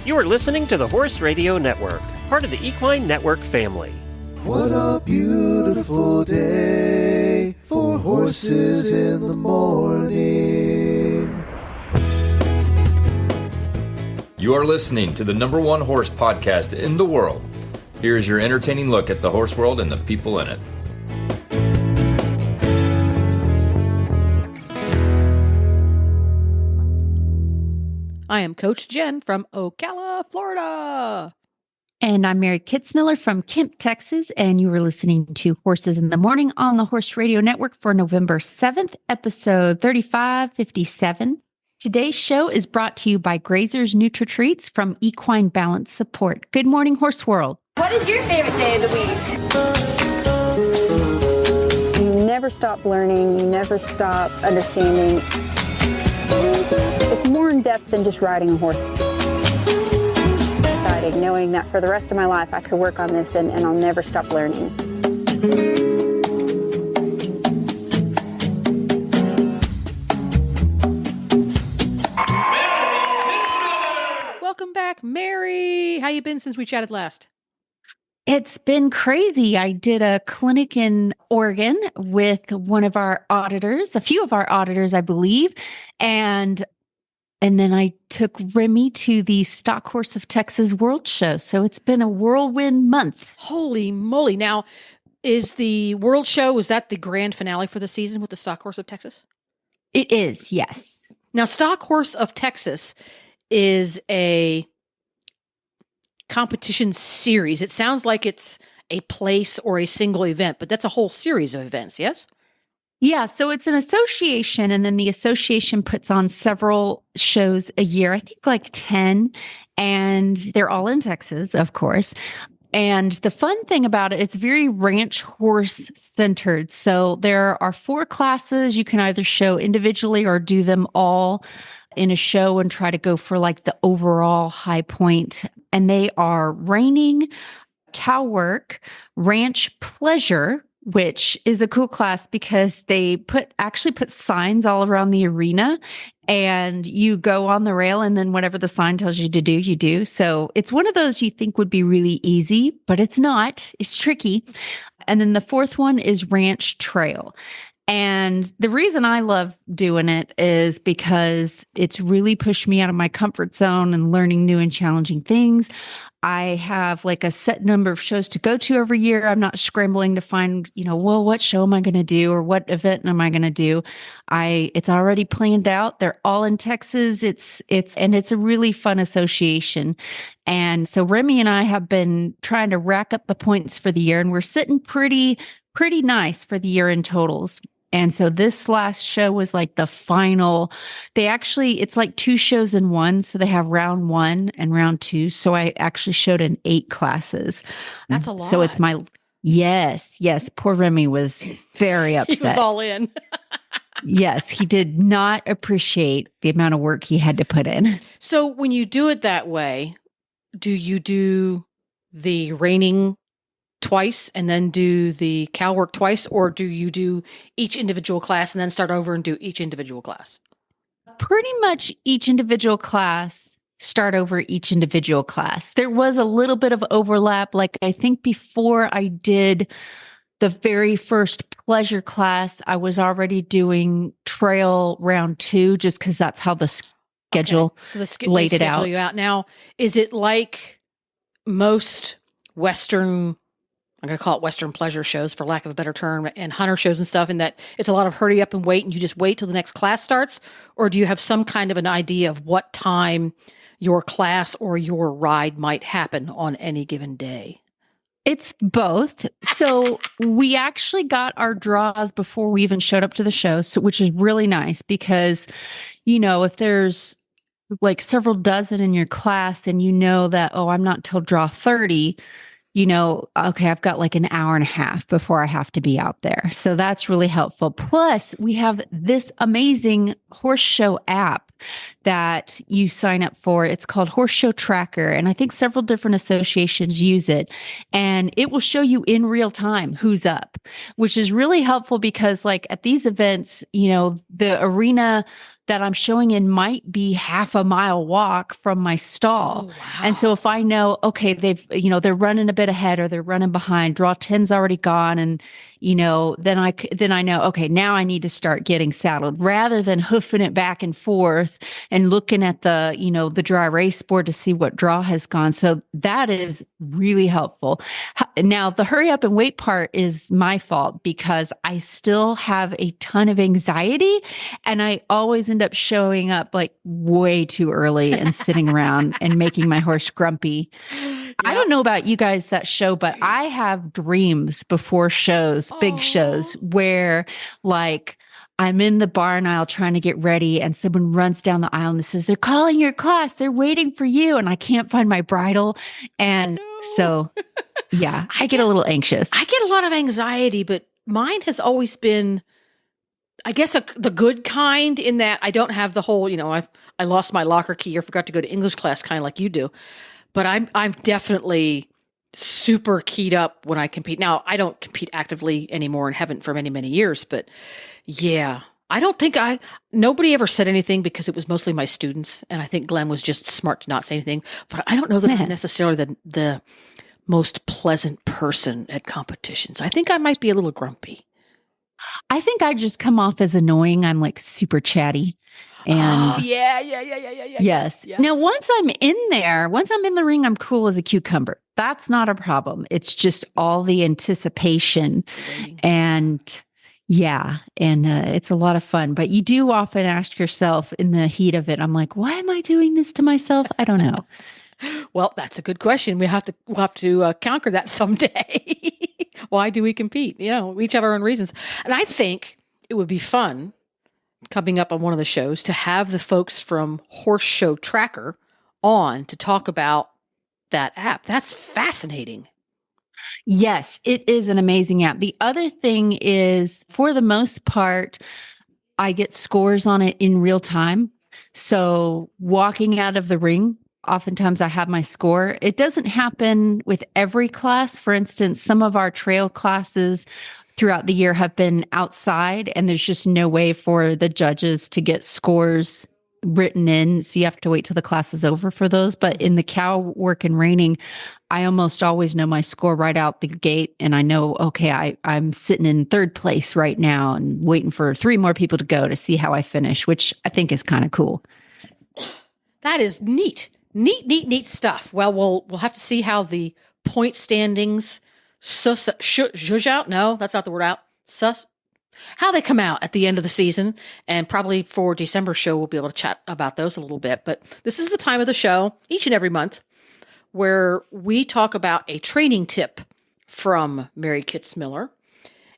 You are listening to the Horse Radio Network, part of the Equine Network family. What a beautiful day for horses in the morning. You are listening to the #1 horse podcast in the world. Here's your entertaining look at the horse world and the people in it. I am Coach Jen from Ocala, Florida. And I'm Mary Kitzmiller from Kemp, Texas, and you are listening to Horses in the Morning on the Horse Radio Network for November 7th, episode 3557. Today's show is brought to you by Grazer's Nutri-Treats from Equine Balance Support. Good morning, Horse World. What is your favorite day of the week? You never stop learning. You never stop understanding. It's more in depth than just riding a horse. Exciting, knowing that for the rest of my life I could work on this and I'll never stop learning. Welcome back, Mary. How you been since we chatted last? It's been crazy. I did a clinic in Oregon with one of our auditors, a few of our auditors, I believe. And then I took Remy to the Stock Horse of Texas World Show. So it's been a whirlwind month. Holy moly. Now, is the World Show, was that the grand finale for the season with the Stock Horse of Texas? It is, yes. Now, Stock Horse of Texas is a competition series. It sounds like it's a place or a single event, but that's a whole series of events, yes? Yeah, so it's an association, and then the association puts on several shows a year, I think like 10, and they're all in Texas, of course. And the fun thing about it, it's very ranch horse centered. So there are 4 classes. You can either show individually or do them all in a show and try to go for like the overall high point. And they are reining, cow ranch pleasure, which is a cool class because they actually put signs all around the arena and you go on the rail and then whatever the sign tells you to do, you do. So it's one of those you think would be really easy, but it's not. It's tricky. And then the 4th one is ranch trail. And the reason I love doing it is because it's really pushed me out of my comfort zone and learning new and challenging things. I have like a set number of shows to go to every year. I'm not scrambling to find, what show am I going to do or what event am I going to do? It's already planned out. They're all in Texas. It's a really fun association. And so Remy and I have been trying to rack up the points for the year, and we're sitting pretty nice for the year in totals. And so this last show was like the final. It's like 2 shows in one. So they have round 1 and round 2. So I actually showed in 8 classes. That's a lot. So it's yes. Poor Remy was very upset. He was all in. Yes, he did not appreciate the amount of work he had to put in. So when you do it that way, do you do the reining twice and then do the cow work twice, or do you do each individual class and then start over and do each individual class? Pretty much each individual class, start over each individual class. There was a little bit of overlap. Like I think before I did the very first pleasure class, I was already doing trail round 2 just because that's how the schedule laid it out. You out. Now, is it like most Western, I'm going to call it Western pleasure shows for lack of a better term, and hunter shows and stuff, in that it's a lot of hurry up and wait and you just wait till the next class starts? Or do you have some kind of an idea of what time your class or your ride might happen on any given day? It's both. So we actually got our draws before we even showed up to the show, which is really nice because, if there's like several dozen in your class and that, I'm not till draw 30, okay, I've got like an hour and a half before I have to be out there. So that's really helpful. Plus, we have this amazing horse show app that you sign up for. It's called Horse Show Tracker. And I think several different associations use it. And it will show you in real time who's up, which is really helpful because like at these events, the arena that I'm showing in might be half a mile walk from my stall. Oh, wow. And so if I know, okay, they're running a bit ahead or they're running behind, draw 10's already gone. And, then I know, okay, now I need to start getting saddled rather than hoofing it back and forth and looking at the dry race board to see what draw has gone. So that is really helpful. Now, the hurry up and wait part is my fault because I still have a ton of anxiety and I always end up showing up like way too early and sitting around and making my horse grumpy. I don't know about you guys that show, but I have dreams before shows, big shows, where like I'm in the barn aisle trying to get ready and someone runs down the aisle and says, they're calling your class. They're waiting for you. And I can't find my bridle. And so, yeah, I get a little anxious. I get a lot of anxiety, but mine has always been, I guess, the good kind in that I don't have the whole, I lost my locker key or forgot to go to English class kind of like you do. But I'm definitely super keyed up when I compete. Now, I don't compete actively anymore and haven't for many, many years. But yeah, I don't think nobody ever said anything because it was mostly my students. And I think Glenn was just smart to not say anything. But I don't know that I'm necessarily the most pleasant person at competitions. I think I might be a little grumpy. I think I just come off as annoying. I'm like super chatty. And yeah. Yes. Yeah. Now, once I'm in the ring, I'm cool as a cucumber. That's not a problem. It's just all the anticipation and it's a lot of fun. But you do often ask yourself in the heat of it, I'm like, why am I doing this to myself? I don't know. Well, that's a good question. We'll have to conquer that someday. Why do we compete? We each have our own reasons. And I think it would be fun coming up on one of the shows to have the folks from Horse Show Tracker on to talk about that app. That's fascinating. Yes, it is an amazing app. The other thing is, for the most part, I get scores on it in real time. So walking out of the ring, oftentimes I have my score. It doesn't happen with every class. For instance, some of our trail classes throughout the year have been outside and there's just no way for the judges to get scores written in. So you have to wait till the class is over for those. But in the cow work and reining, I almost always know my score right out the gate. And I know, okay, I'm sitting in third place right now and waiting for 3 more people to go to see how I finish, which I think is kind of cool. That is neat. Neat stuff. Well, we'll have to see how the point standings zhuzh out. No, that's not the word out. How they come out at the end of the season. And probably for December show, we'll be able to chat about those a little bit. But this is the time of the show each and every month where we talk about a training tip from Mary Kitzmiller.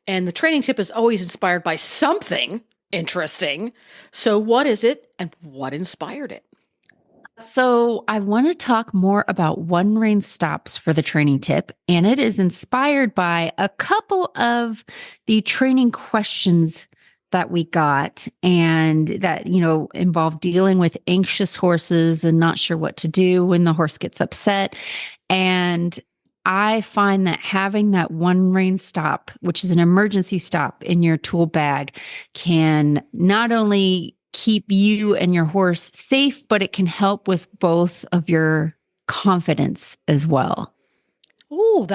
And the training tip is always inspired by something interesting. So what is it and what inspired it? So I want to talk more about one rein stops for the training tip, and it is inspired by a couple of the training questions that we got and that, involve dealing with anxious horses and not sure what to do when the horse gets upset. And I find that having that one rein stop, which is an emergency stop in your tool bag, can not only keep you and your horse safe, but it can help with both of your confidence as well. Oh,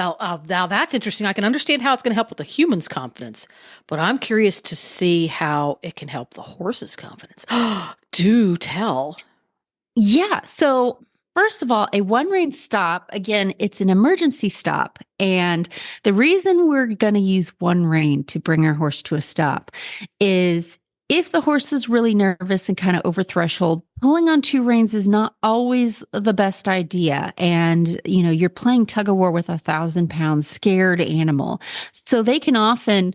now that's interesting. I can understand how it's going to help with the human's confidence, but I'm curious to see how it can help the horse's confidence. Do tell. Yeah. So first of all, a one rein stop, again, it's an emergency stop. And the reason we're going to use one rein to bring our horse to a stop is if the horse is really nervous and kind of over threshold, pulling on 2 reins is not always the best idea. And, you're playing tug of war with 1,000-pound scared animal. So they can often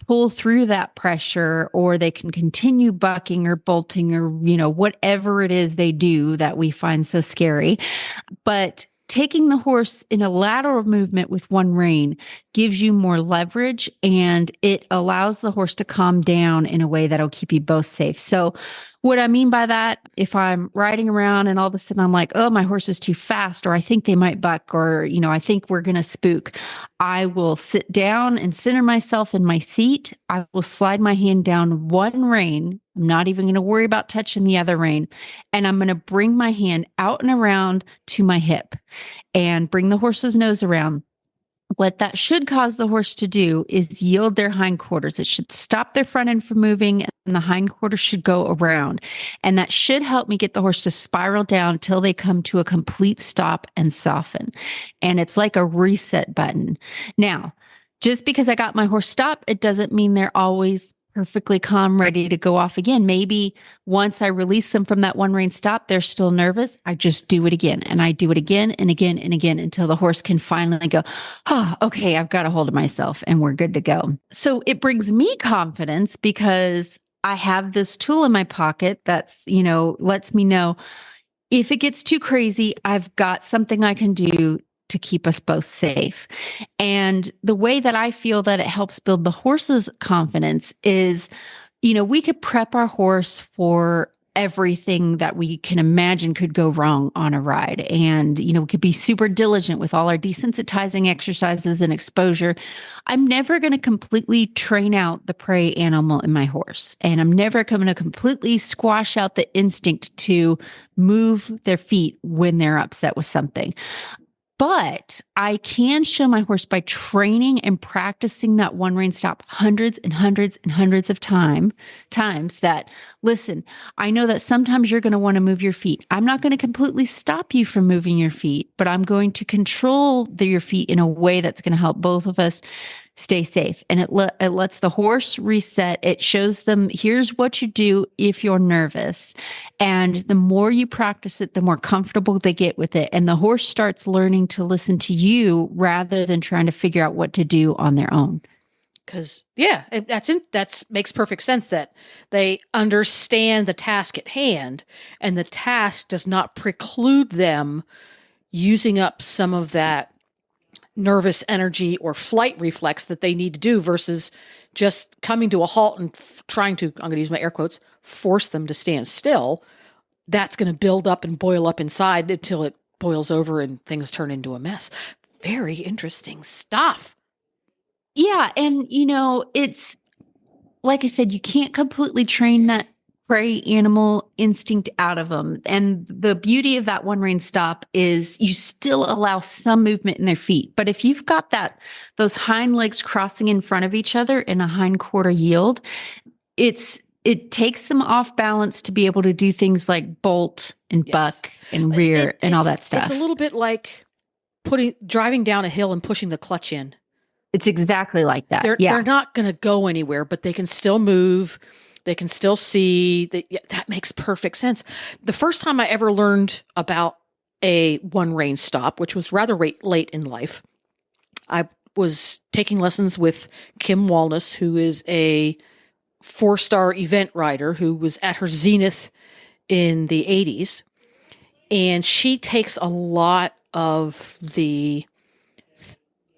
pull through that pressure, or they can continue bucking or bolting or, whatever it is they do that we find so scary. But taking the horse in a lateral movement with one rein gives you more leverage, and it allows the horse to calm down in a way that'll keep you both safe. So what I mean by that, if I'm riding around and all of a sudden I'm like, oh, my horse is too fast, or I think they might buck, or, I think we're going to spook, I will sit down and center myself in my seat. I will slide my hand down one rein I'm not even going to worry about touching the other rein. And I'm going to bring my hand out and around to my hip and bring the horse's nose around. What that should cause the horse to do is yield their hindquarters. It should stop their front end from moving, and the hindquarters should go around. And that should help me get the horse to spiral down until they come to a complete stop and soften. And it's like a reset button. Now, just because I got my horse stopped, it doesn't mean they're always perfectly calm, ready to go off again. Maybe once I release them from that one rein stop, they're still nervous. I just do it again, and I do it again and again and again until the horse can finally go, okay, I've got a hold of myself and we're good to go. So it brings me confidence because I have this tool in my pocket that's, lets me know if it gets too crazy, I've got something I can do to keep us both safe. And the way that I feel that it helps build the horse's confidence is, we could prep our horse for everything that we can imagine could go wrong on a ride. And, we could be super diligent with all our desensitizing exercises and exposure. I'm never going to completely train out the prey animal in my horse. And I'm never going to completely squash out the instinct to move their feet when they're upset with something. But I can show my horse by training and practicing that one rein stop hundreds and hundreds and hundreds of times that, listen, I know that sometimes you're going to want to move your feet. I'm not going to completely stop you from moving your feet, but I'm going to control your feet in a way that's going to help both of us stay safe. And it lets the horse reset. It shows them, here's what you do if you're nervous. And the more you practice it, the more comfortable they get with it. And the horse starts learning to listen to you rather than trying to figure out what to do on their own. Because, that makes perfect sense that they understand the task at hand, and the task does not preclude them using up some of that nervous energy or flight reflex that they need to do versus just coming to a halt and trying to, I'm going to use my air quotes, force them to stand still. That's going to build up and boil up inside until it boils over and things turn into a mess. Very interesting stuff. Yeah. And, it's like I said, you can't completely train that prey animal instinct out of them. And the beauty of that one rein stop is you still allow some movement in their feet. But if you've got those hind legs crossing in front of each other in a hind quarter yield, it takes them off balance to be able to do things like bolt and buck and rear and all that stuff. It's a little bit like driving down a hill and pushing the clutch in. It's exactly like that. They're not going to go anywhere, but they can still move. They can still see. That makes perfect sense. The first time I ever learned about a one rein stop, which was rather late in life, I was taking lessons with Kim Walness, who is a 4-star event rider who was at her zenith in the 80s. And she takes a lot of the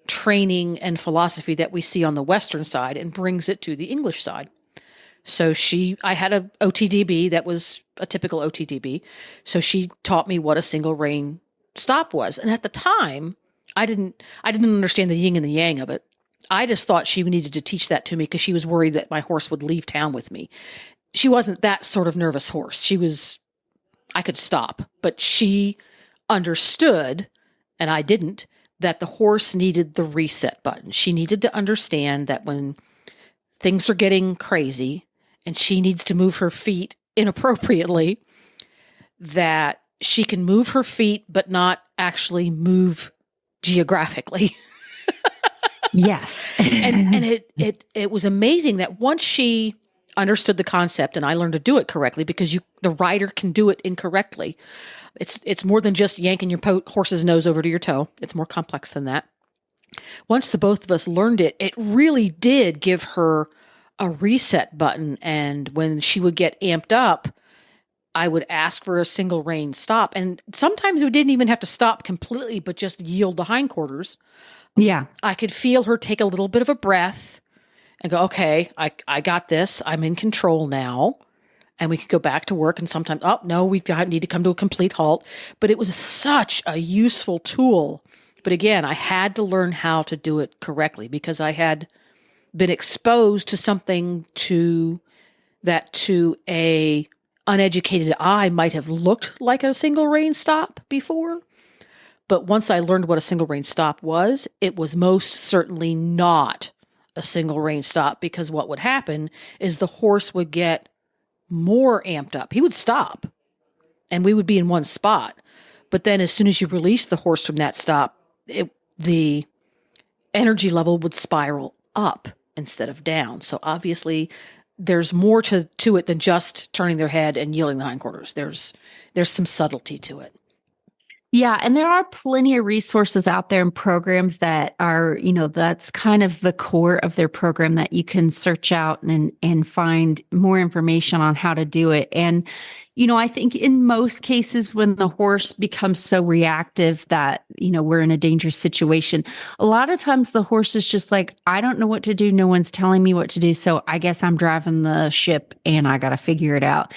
training and philosophy that we see on the Western side and brings it to the English side. So I had a OTDB that was a typical OTDB. So she taught me what a single rein stop was. And at the time, I didn't understand the yin and the yang of it. I just thought she needed to teach that to me because she was worried that my horse would leave town with me. She wasn't that sort of nervous horse. I could stop, but she understood, and I didn't, that the horse needed the reset button. She needed to understand that when things are getting crazy and she needs to move her feet inappropriately, that she can move her feet, but not actually move geographically. Yes. and it was amazing that once she understood the concept and I learned to do it correctly, because the rider can do it incorrectly. It's more than just yanking your horse's nose over to your toe. It's more complex than that. Once the both of us learned it, it really did give her a reset button. And when she would get amped up, I would ask for a single rein stop. And sometimes we didn't even have to stop completely, but just yield the hindquarters. Yeah. I could feel her take a little bit of a breath and go, okay, I got this. I'm in control now. And we could go back to work, and sometimes, oh, no, we need to come to a complete halt. But it was such a useful tool. But again, I had to learn how to do it correctly because I had been exposed to something to that to a uneducated eye might have looked like a single rein stop before. But once I learned what a single rein stop was, it was most certainly not a single rein stop, because what would happen is the horse would get more amped up. He would stop and we would be in one spot. But then as soon as you release the horse from that stop, the energy level would spiral up instead of down. So obviously there's more to it than just turning their head and yielding the hindquarters. There's some subtlety to it. Yeah, and there are plenty of resources out there and programs that are, that's kind of the core of their program that you can search out and find more information on how to do it. And, I think in most cases when the horse becomes so reactive that, we're in a dangerous situation, a lot of times the horse is just like, I don't know what to do. No one's telling me what to do. So I guess I'm driving the ship and I got to figure it out.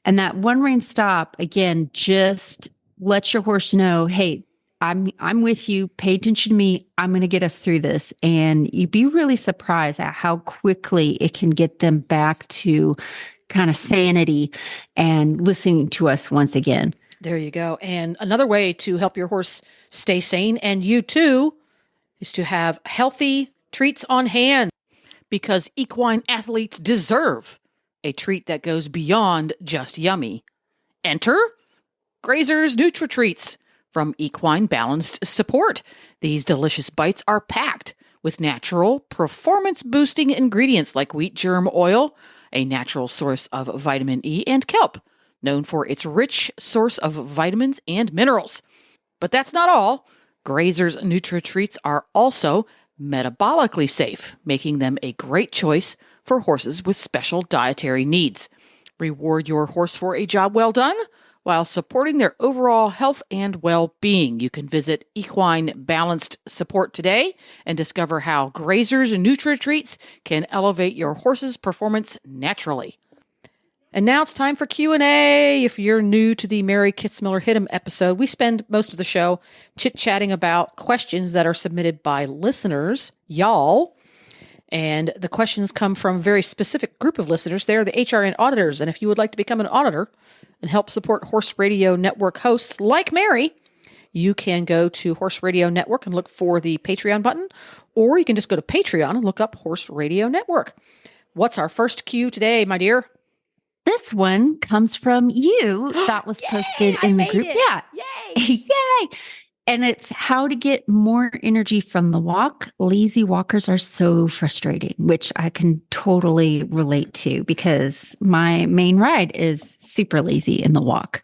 And that one rein stop, again, just let your horse know, hey, I'm with you. Pay attention to me. I'm going to get us through this. And you'd be really surprised at how quickly it can get them back to kind of sanity and listening to us once again. There you go. And another way to help your horse stay sane, and you too, is to have healthy treats on hand, because equine athletes deserve a treat that goes beyond just yummy. Enter Grazer's Nutri-Treats from Equine Balanced Support. These delicious bites are packed with natural, performance-boosting ingredients like wheat germ oil, a natural source of vitamin E, and kelp, known for its rich source of vitamins and minerals. But that's not all. Grazer's Nutri-Treats are also metabolically safe, making them a great choice for horses with special dietary needs. Reward your horse for a job well done while supporting their overall health and well-being. You can visit Equine Balanced Support today and discover how Grazer's Nutri-Treats can elevate your horse's performance naturally. And now it's time for Q&A. If you're new to the Mary Kitzmiller Hit 'em episode, we spend most of the show chit-chatting about questions that are submitted by listeners, y'all. And the questions come from a very specific group of listeners. They're the HRN auditors. And if you would like to become an auditor and help support Horse Radio Network hosts like Mary, you can go to Horse Radio Network and look for the Patreon button, or you can just go to Patreon and look up Horse Radio Network. What's our first cue today, my dear? This one comes from you. That was posted in the group. Yeah. Yay. Yay. And it's how to get more energy from the walk. Lazy walkers are so frustrating, which I can totally relate to because my main ride is super lazy in the walk.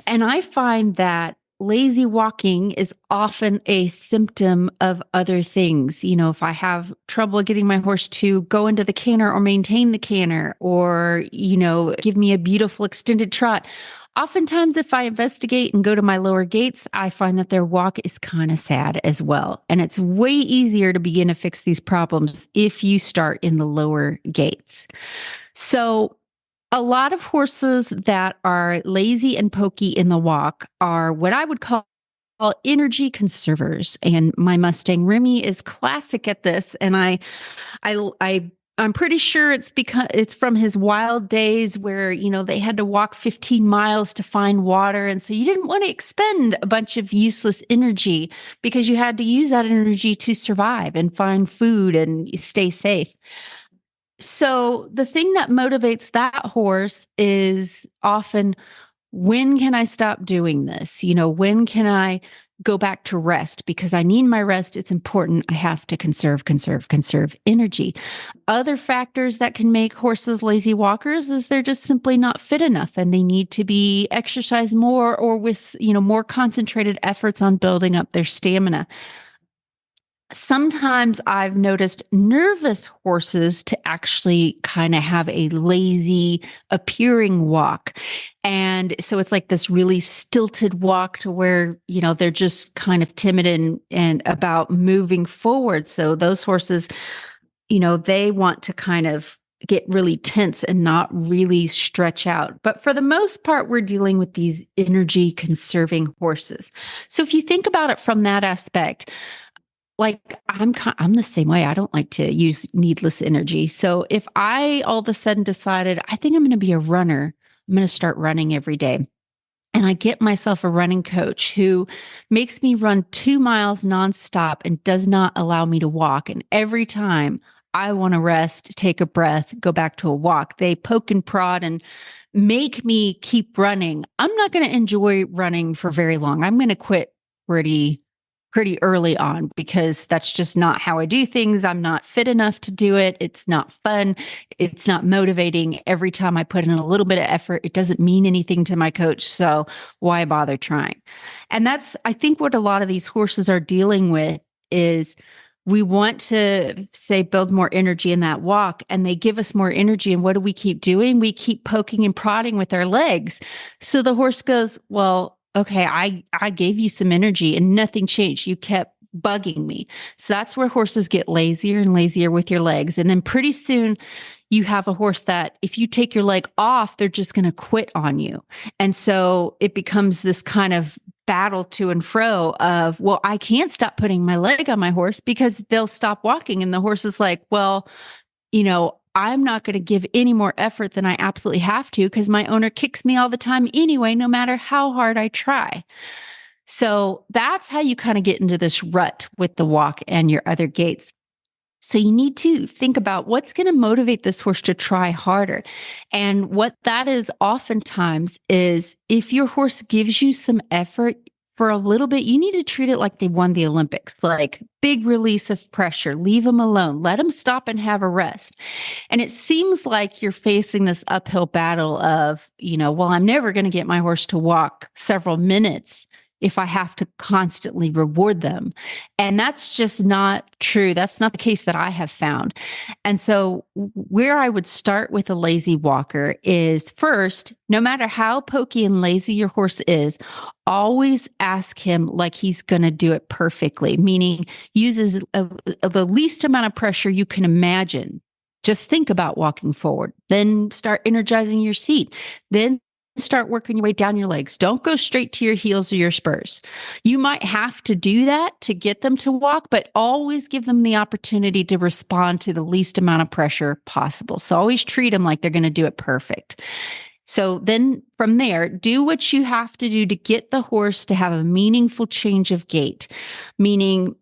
And I find that lazy walking is often a symptom of other things. If I have trouble getting my horse to go into the canter or maintain the canter or, give me a beautiful extended trot, oftentimes if I investigate and go to my lower gates, I find that their walk is kind of sad as well. And it's way easier to begin to fix these problems if you start in the lower gates. So a lot of horses that are lazy and pokey in the walk are what I would call energy conservers. And my Mustang Remy is classic at this. And I'm pretty sure it's because it's from his wild days where, they had to walk 15 miles to find water. And so you didn't want to expend a bunch of useless energy because you had to use that energy to survive and find food and stay safe. So the thing that motivates that horse is often, when can I stop doing this? When can I go back to rest? Because I need my rest. It's important. I have to conserve energy. Other factors that can make horses lazy walkers is they're just simply not fit enough and they need to be exercised more or with, more concentrated efforts on building up their stamina. Sometimes I've noticed nervous horses to actually kind of have a lazy appearing walk. And so it's like this really stilted walk to where, they're just kind of timid and about moving forward. So those horses, they want to kind of get really tense and not really stretch out. But for the most part, we're dealing with these energy conserving horses. So if you think about it from that aspect, like I'm the same way. I don't like to use needless energy. So if I all of a sudden decided I think I'm going to be a runner, I'm going to start running every day. And I get myself a running coach who makes me run 2 miles nonstop and does not allow me to walk. And every time I want to rest, take a breath, go back to a walk, they poke and prod and make me keep running. I'm not going to enjoy running for very long. I'm going to quit pretty early on because that's just not how I do things. I'm not fit enough to do it. It's not fun. It's not motivating. Every time I put in a little bit of effort, it doesn't mean anything to my coach. So why bother trying? And that's, I think, what a lot of these horses are dealing with is we want to say build more energy in that walk, and they give us more energy. And what do we keep doing? We keep poking and prodding with our legs. So the horse goes, well, okay, I gave you some energy and nothing changed. You kept bugging me. So that's where horses get lazier and lazier with your legs. And then pretty soon you have a horse that if you take your leg off, they're just going to quit on you. And so it becomes this kind of battle to and fro of, well, I can't stop putting my leg on my horse because they'll stop walking. And the horse is like, well, I'm not going to give any more effort than I absolutely have to because my owner kicks me all the time anyway, no matter how hard I try. So that's how you kind of get into this rut with the walk and your other gaits. So you need to think about what's going to motivate this horse to try harder. And what that is oftentimes is if your horse gives you some effort for a little bit, you need to treat it like they won the Olympics, like big release of pressure, leave them alone, let them stop and have a rest. And it seems like you're facing this uphill battle of, well, I'm never going to get my horse to walk several minutes if I have to constantly reward them. And that's just not true. That's not the case that I have found. And so where I would start with a lazy walker is first, no matter how pokey and lazy your horse is, always ask him like he's going to do it perfectly, meaning uses the least amount of pressure you can imagine. Just think about walking forward, then start energizing your seat, then start working your way down your legs. Don't go straight to your heels or your spurs. You might have to do that to get them to walk, but always give them the opportunity to respond to the least amount of pressure possible. So always treat them like they're going to do it perfect. So then from there, do what you have to do to get the horse to have a meaningful change of gait, meaning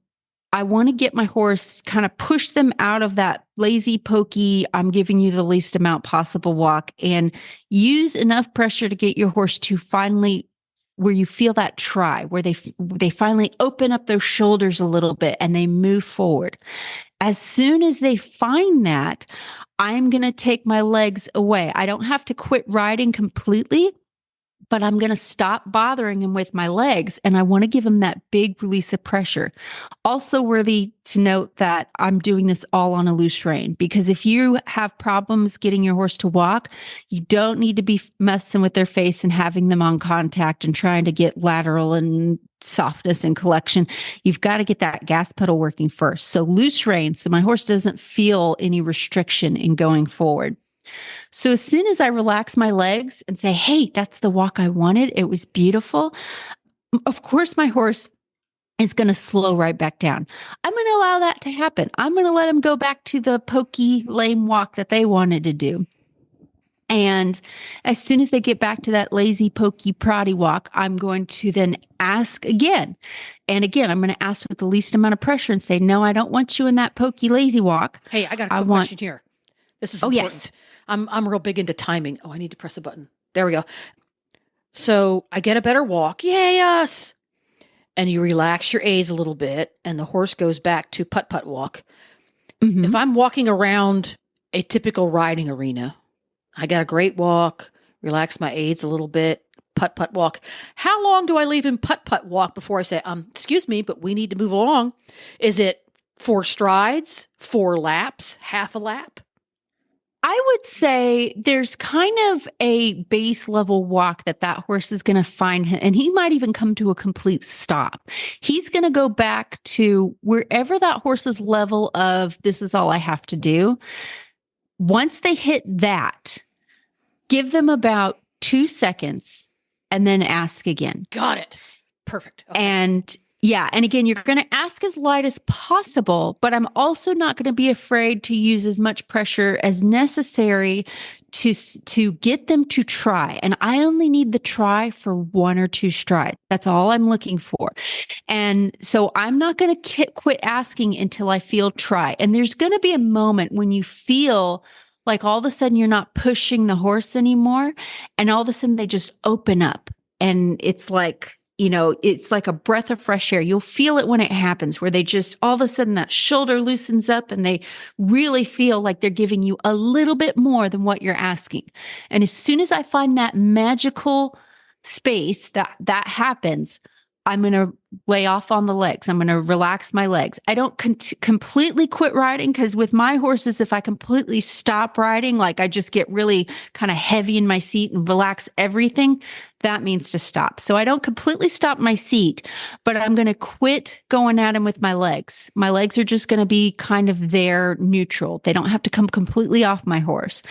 I want to get my horse, kind of push them out of that lazy, pokey, I'm giving you the least amount possible walk, and use enough pressure to get your horse to finally, where you feel that try, where they finally open up those shoulders a little bit and they move forward. As soon as they find that, I'm going to take my legs away. I don't have to quit riding completely, but I'm going to stop bothering him with my legs. And I want to give him that big release of pressure. Also worthy to note that I'm doing this all on a loose rein, because if you have problems getting your horse to walk, you don't need to be messing with their face and having them on contact and trying to get lateral and softness and collection. You've got to get that gas pedal working first. So loose rein, so my horse doesn't feel any restriction in going forward. So as soon as I relax my legs and say, hey, that's the walk I wanted, it was beautiful, of course, my horse is going to slow right back down. I'm going to allow that to happen. I'm going to let him go back to the pokey, lame walk that they wanted to do. And as soon as they get back to that lazy, pokey, proddy walk, I'm going to then ask again. And again, I'm going to ask with the least amount of pressure and say, no, I don't want you in that pokey, lazy walk. Hey, I got a quick question here. This is important. Yes. I'm real big into timing. Oh, I need to press a button. There we go. So I get a better walk. Yay, us. And you relax your aids a little bit, and the horse goes back to putt-putt walk. Mm-hmm. If I'm walking around a typical riding arena, I got a great walk, relax my aids a little bit, putt-putt walk. How long do I leave in putt-putt walk before I say, excuse me, but we need to move along? Is it 4 strides, 4 laps, half a lap? I would say there's kind of a base level walk that horse is going to find him, and he might even come to a complete stop. He's going to go back to wherever that horse's level of this is all I have to do. Once they hit that, give them about 2 seconds and then ask again. Got it. Perfect. Okay. And Yeah. And again, you're going to ask as light as possible, but I'm also not going to be afraid to use as much pressure as necessary to get them to try. And I only need the try for 1 or 2 strides. That's all I'm looking for. And so I'm not going to quit asking until I feel try. And there's going to be a moment when you feel like all of a sudden you're not pushing the horse anymore. And all of a sudden they just open up. And it's like, it's like a breath of fresh air. You'll feel it when it happens, where they just all of a sudden that shoulder loosens up and they really feel like they're giving you a little bit more than what you're asking. And as soon as I find that magical space that happens, I'm going to lay off on the legs. I'm going to relax my legs. I don't completely quit riding, because with my horses, if I completely stop riding, like I just get really kind of heavy in my seat and relax everything, that means to stop. So I don't completely stop my seat, but I'm going to quit going at them with my legs. My legs are just going to be kind of there neutral. They don't have to come completely off my horse.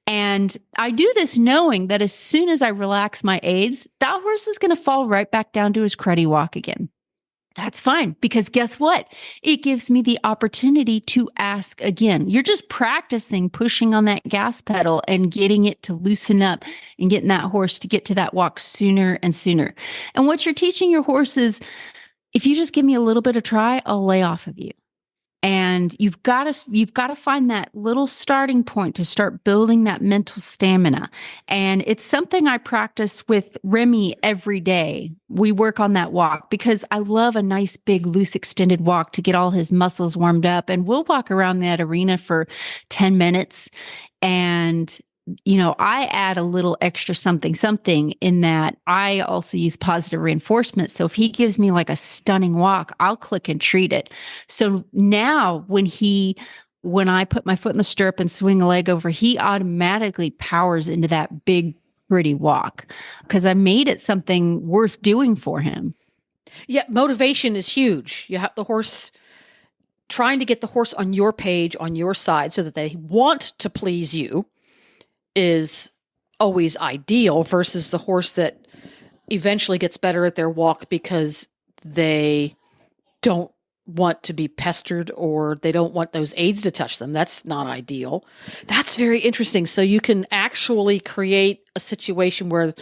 And I do this knowing that as soon as I relax my aids, that horse is going to fall right back down to his cruddy walk again. That's fine, because guess what? It gives me the opportunity to ask again. You're just practicing pushing on that gas pedal and getting it to loosen up and getting that horse to get to that walk sooner and sooner. And what you're teaching your horse is, if you just give me a little bit of try, I'll lay off of you. And you've got to find that little starting point to start building that mental stamina. And it's something I practice with Remy every day. We work on that walk because I love a nice, big, loose, extended walk to get all his muscles warmed up. And we'll walk around that arena for 10 minutes. And I add a little extra something in that I also use positive reinforcement. So if he gives me like a stunning walk, I'll click and treat it. So now when I put my foot in the stirrup and swing a leg over, he automatically powers into that big, pretty walk, because I made it something worth doing for him. Yeah. Motivation is huge. You have the horse, trying to get the horse on your page, on your side, so that they want to please you, is always ideal, versus the horse that eventually gets better at their walk because they don't want to be pestered or they don't want those aids to touch them. That's not ideal. That's very interesting. So you can actually create a situation where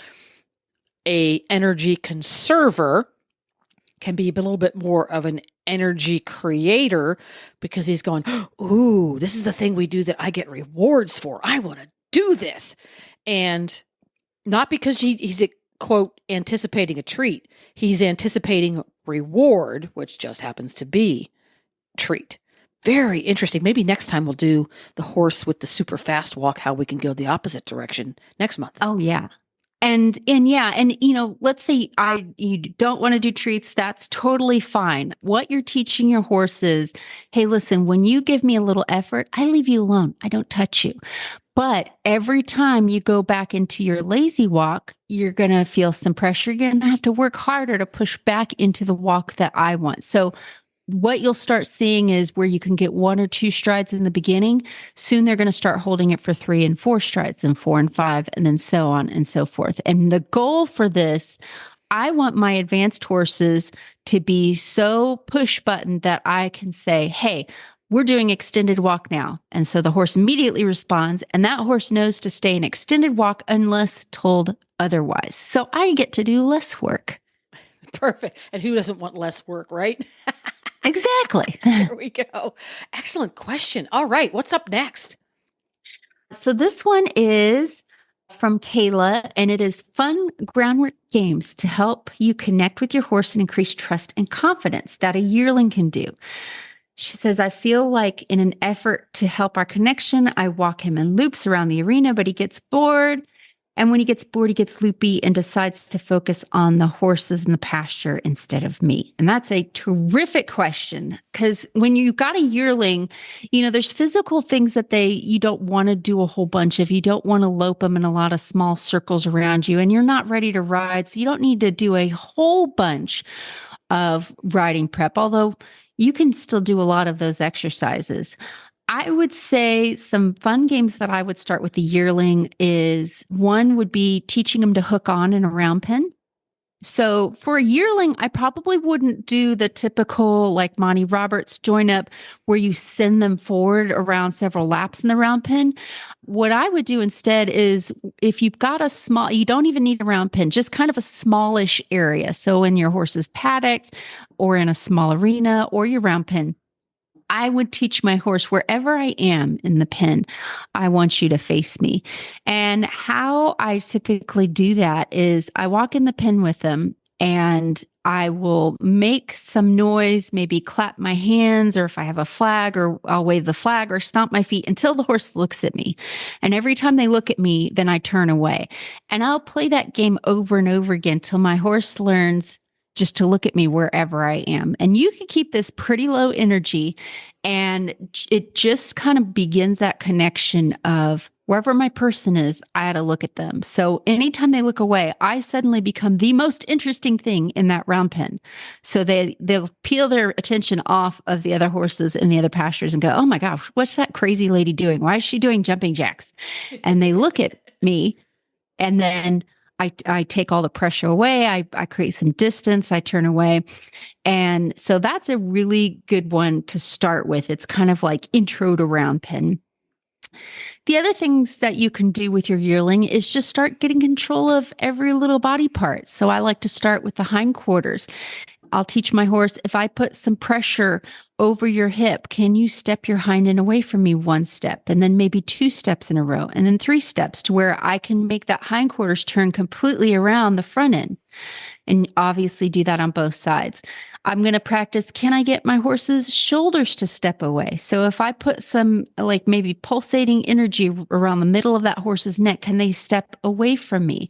a energy conserver can be a little bit more of an energy creator, because he's going, ooh, this is the thing we do that I get rewards for. I want to do this. And not because he's quote, anticipating a treat. He's anticipating reward, which just happens to be treat. Very interesting. Maybe next time we'll do the horse with the super fast walk, how we can go the opposite direction next month. Oh, yeah. And let's say you don't want to do treats. That's totally fine. What you're teaching your horse is, hey, listen, when you give me a little effort, I leave you alone. I don't touch you. But every time you go back into your lazy walk, you're going to feel some pressure. You're going to have to work harder to push back into the walk that I want. So what you'll start seeing is where you can get 1 or 2 strides in the beginning. Soon they're going to start holding it for 3 and 4 strides, and 4 and 5, and then so on and so forth. And the goal for this, I want my advanced horses to be so push button that I can say, hey, we're doing extended walk now. And so the horse immediately responds, and that horse knows to stay in extended walk unless told otherwise. So I get to do less work. Perfect. And who doesn't want less work, right? Exactly. There we go. Excellent question. All right. What's up next? So this one is from Kayla, and it is fun groundwork games to help you connect with your horse and increase trust and confidence that a yearling can do. She says, I feel like in an effort to help our connection, I walk him in loops around the arena, but he gets bored. And when he gets bored, he gets loopy and decides to focus on the horses in the pasture instead of me. And that's a terrific question, because when you've got a yearling, there's physical things that you don't want to do a whole bunch of. You don't want to lope them in a lot of small circles around you, and you're not ready to ride. So you don't need to do a whole bunch of riding prep, although you can still do a lot of those exercises. I would say some fun games that I would start with the yearling is, one would be teaching them to hook on in a round pen. So for a yearling, I probably wouldn't do the typical like Monty Roberts join up where you send them forward around several laps in the round pen. What I would do instead is if you've got a small, you don't even need a round pen, just kind of a smallish area. So in your horse's paddock or in a small arena or your round pen, I would teach my horse wherever I am in the pen, I want you to face me. And how I typically do that is I walk in the pen with them and I will make some noise, maybe clap my hands, or if I have a flag, or I'll wave the flag or stomp my feet until the horse looks at me. And every time they look at me, then I turn away. And I'll play that game over and over again till my horse learns just to look at me wherever I am. And you can keep this pretty low energy, and it just kind of begins that connection of wherever my person is, I had to look at them. So anytime they look away, I suddenly become the most interesting thing in that round pen. So they'll peel their attention off of the other horses in the other pastures and go, oh my gosh, what's that crazy lady doing? Why is she doing jumping jacks? And they look at me, and then I take all the pressure away. I create some distance. I turn away. And so that's a really good one to start with. It's kind of like intro to round pen. The other things that you can do with your yearling is just start getting control of every little body part. So I like to start with the hindquarters. I'll teach my horse, if I put some pressure over your hip, can you step your hind end away from me one step, and then maybe 2 steps in a row, and then 3 steps, to where I can make that hindquarters turn completely around the front end. And obviously do that on both sides. I'm going to practice, can I get my horse's shoulders to step away? So if I put some like maybe pulsating energy around the middle of that horse's neck, can they step away from me?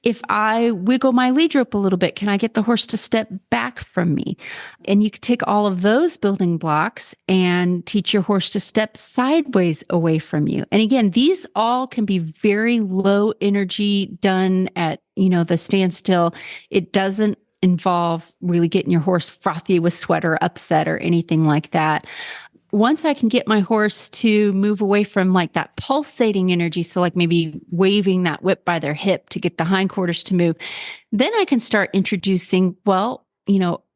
If I wiggle my lead rope a little bit, can I get the horse to step back from me? And you can take all of those building blocks and teach your horse to step sideways away from you. And again, these all can be very low energy, done at, the standstill. It doesn't involve really getting your horse frothy with sweat or upset or anything like that. Once I can get my horse to move away from like that pulsating energy, so like maybe waving that whip by their hip to get the hindquarters to move, then I can start introducing,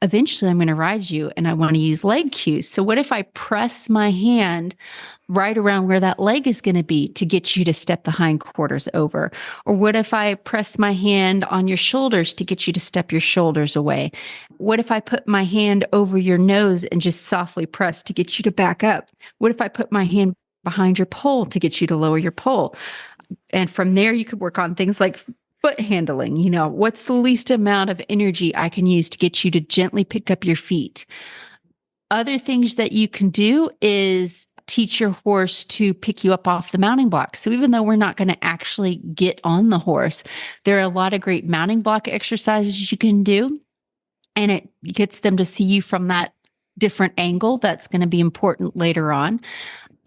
eventually I'm going to ride you and I want to use leg cues. So what if I press my hand right around where that leg is going to be to get you to step the hindquarters over? Or what if I press my hand on your shoulders to get you to step your shoulders away? What if I put my hand over your nose and just softly press to get you to back up? What if I put my hand behind your poll to get you to lower your poll? And from there, you could work on things like foot handling. What's the least amount of energy I can use to get you to gently pick up your feet? Other things that you can do is teach your horse to pick you up off the mounting block. So even though we're not going to actually get on the horse, there are a lot of great mounting block exercises you can do. And it gets them to see you from that different angle. That's going to be important later on.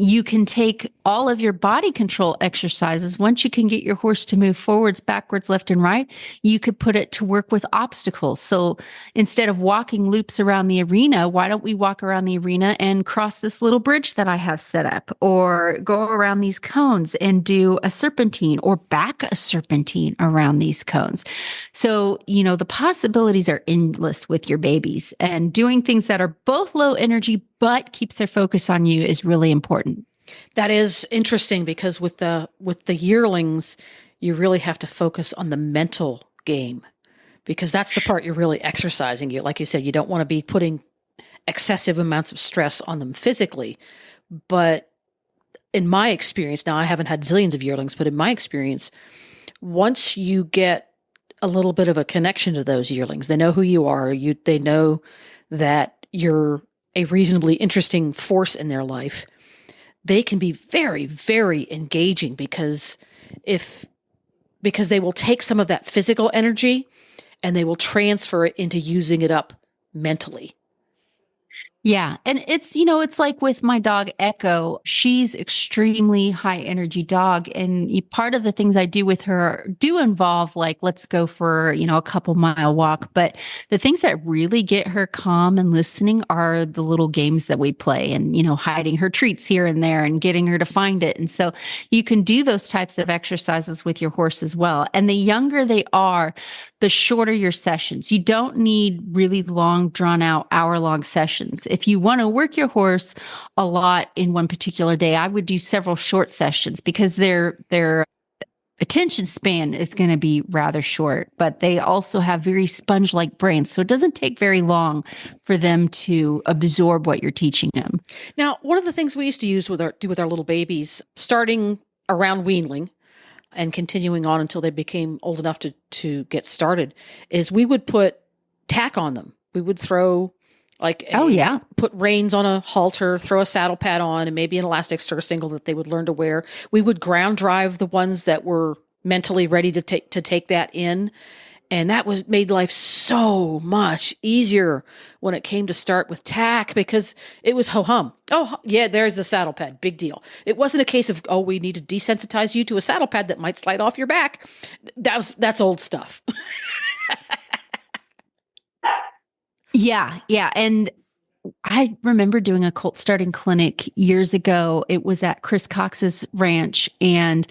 You can take all of your body control exercises. Once you can get your horse to move forwards, backwards, left, and right, you could put it to work with obstacles. So instead of walking loops around the arena, why don't we walk around the arena and cross this little bridge that I have set up, or go around these cones and do a serpentine, or back a serpentine around these cones. So, the possibilities are endless with your babies, and doing things that are both low energy but keeps their focus on you is really important. That is interesting, because with the yearlings, you really have to focus on the mental game, because that's the part you're really exercising. You, like you said, you don't want to be putting excessive amounts of stress on them physically. But in my experience, now I haven't had zillions of yearlings, but in my experience, once you get a little bit of a connection to those yearlings, they know who you are. They know that you're a reasonably interesting force in their life. They can be very, very engaging, because they will take some of that physical energy and they will transfer it into using it up mentally. Yeah. And it's like with my dog Echo, she's extremely high energy dog. And part of the things I do with her do involve like, let's go for, a couple mile walk. But the things that really get her calm and listening are the little games that we play and, hiding her treats here and there and getting her to find it. And so you can do those types of exercises with your horse as well. And the younger they are, the shorter your sessions. You don't need really long, drawn out, hour-long sessions. If you want to work your horse a lot in one particular day, I would do several short sessions because their attention span is going to be rather short, but they also have very sponge-like brains. So it doesn't take very long for them to absorb what you're teaching them. Now, one of the things we used to do with our little babies, starting around weanling, and continuing on until they became old enough to get started, is we would put tack on them. We would throw put reins on a halter, throw a saddle pad on, and maybe an elastic surcingle that they would learn to wear. We would ground drive the ones that were mentally ready to take that in. And that made life so much easier when it came to start with tack because it was ho-hum. Oh, yeah, there's the saddle pad. Big deal. It wasn't a case of, we need to desensitize you to a saddle pad that might slide off your back. That's old stuff. Yeah. And I remember doing a colt starting clinic years ago. It was at Chris Cox's ranch, and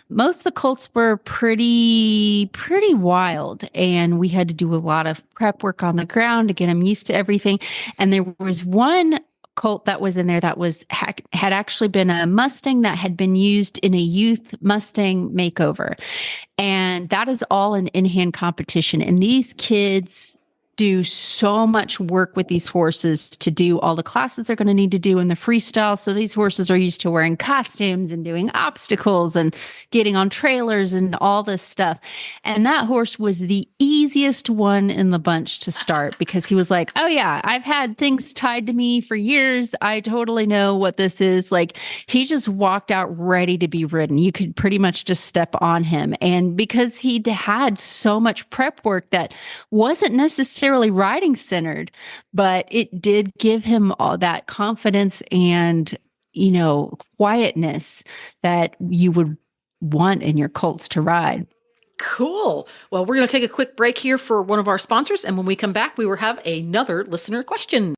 most of the colts were pretty wild, and we had to do a lot of prep work on the ground to get them used to everything. And there was one colt that was in there that had actually been a Mustang that had been used in a youth Mustang makeover, and that is all an in-hand competition. And these kids do so much work with these horses to do all the classes they're going to need to do in the freestyle. So these horses are used to wearing costumes and doing obstacles and getting on trailers and all this stuff. And that horse was the easiest one in the bunch to start because he was like, oh yeah, I've had things tied to me for years. I totally know what this is. Like, he just walked out ready to be ridden. You could pretty much just step on him. And because he'd had so much prep work that wasn't necessarily riding centered, but it did give him all that confidence and, quietness that you would want in your colts to ride. Cool. Well, we're going to take a quick break here for one of our sponsors. And when we come back, we will have another listener question.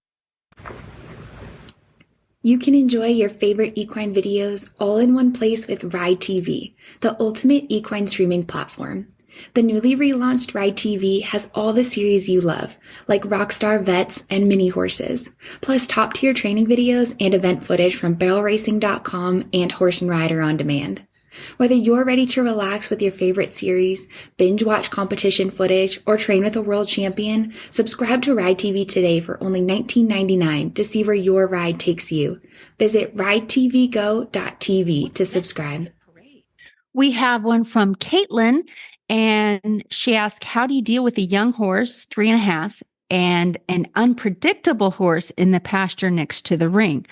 You can enjoy your favorite equine videos all in one place with Ride TV, the ultimate equine streaming platform. The newly relaunched Ride TV has all the series you love, like Rockstar Vets and Mini Horses, plus top-tier training videos and event footage from barrelracing.com and Horse and Rider on Demand. Whether you're ready to relax with your favorite series, binge watch competition footage, or train with a world champion, subscribe to Ride TV today for only $19.99 to see where your ride takes you. Visit ridetvgo.tv to subscribe. We have one from Caitlin. And she asked, how do you deal with a young horse, 3.5, and an unpredictable horse in the pasture next to the ring?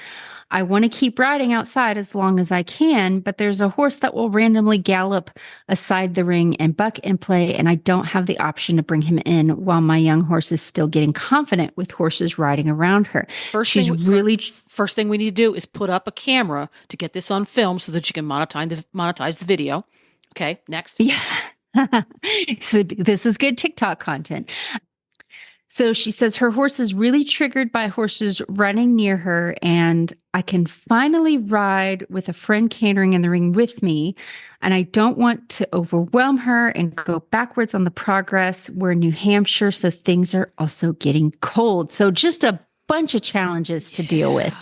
I want to keep riding outside as long as I can, but there's a horse that will randomly gallop aside the ring and buck and play, and I don't have the option to bring him in while my young horse is still getting confident with horses riding around her. First thing we need to do is put up a camera to get this on film so that you can monetize the video. Okay, next. Yeah. So this is good TikTok content. So she says her horse is really triggered by horses running near her, and I can finally ride with a friend cantering in the ring with me. And I don't want to overwhelm her and go backwards on the progress. We're in New Hampshire, so things are also getting cold. So just a bunch of challenges to deal with.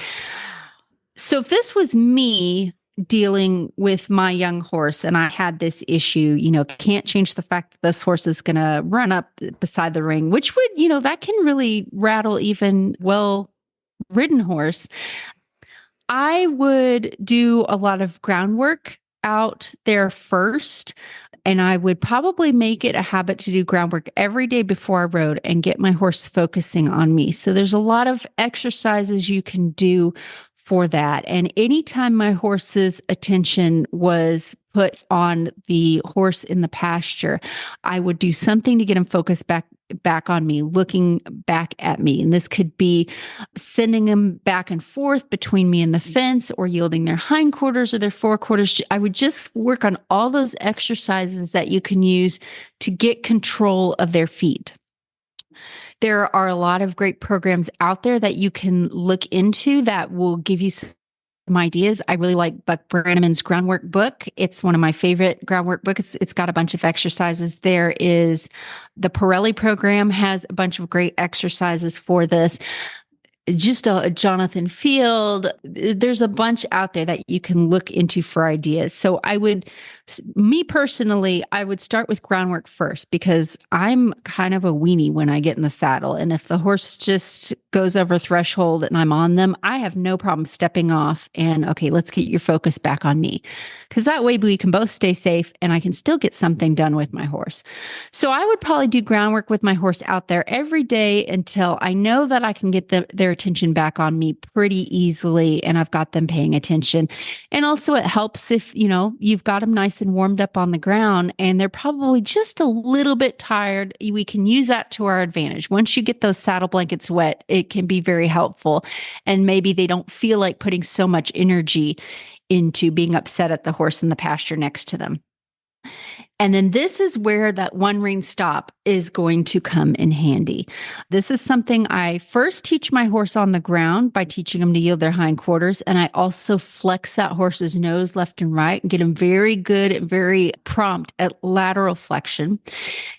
So if this was me dealing with my young horse and I had this issue, can't change the fact that this horse is going to run up beside the ring, which would, that can really rattle even well-ridden horse. I would do a lot of groundwork out there first, and I would probably make it a habit to do groundwork every day before I rode and get my horse focusing on me. So there's a lot of exercises you can do for that. And anytime my horse's attention was put on the horse in the pasture, I would do something to get him focused back on me, looking back at me. And this could be sending them back and forth between me and the fence, or yielding their hindquarters or their forequarters. I would just work on all those exercises that you can use to get control of their feet. There are a lot of great programs out there that you can look into that will give you some ideas. I really like Buck Brannaman's groundwork book. It's one of my favorite groundwork books. It's got a bunch of exercises. There is the Pirelli program has a bunch of great exercises for this. Just a Jonathan Field. There's a bunch out there that you can look into for ideas. So me personally, I would start with groundwork first, because I'm kind of a weenie when I get in the saddle. And if the horse just goes over threshold and I'm on them, I have no problem stepping off and, okay, let's get your focus back on me. Because that way we can both stay safe and I can still get something done with my horse. So I would probably do groundwork with my horse out there every day until I know that I can get their attention back on me pretty easily and I've got them paying attention. And also it helps if, you've got them nice and warmed up on the ground and they're probably just a little bit tired. We can use that to our advantage. Once you get those saddle blankets wet, it can be very helpful. And maybe they don't feel like putting so much energy into being upset at the horse in the pasture next to them. And then this is where that one rein stop is going to come in handy. This is something I first teach my horse on the ground by teaching them to yield their hindquarters. And I also flex that horse's nose left and right and get him very good and very prompt at lateral flexion.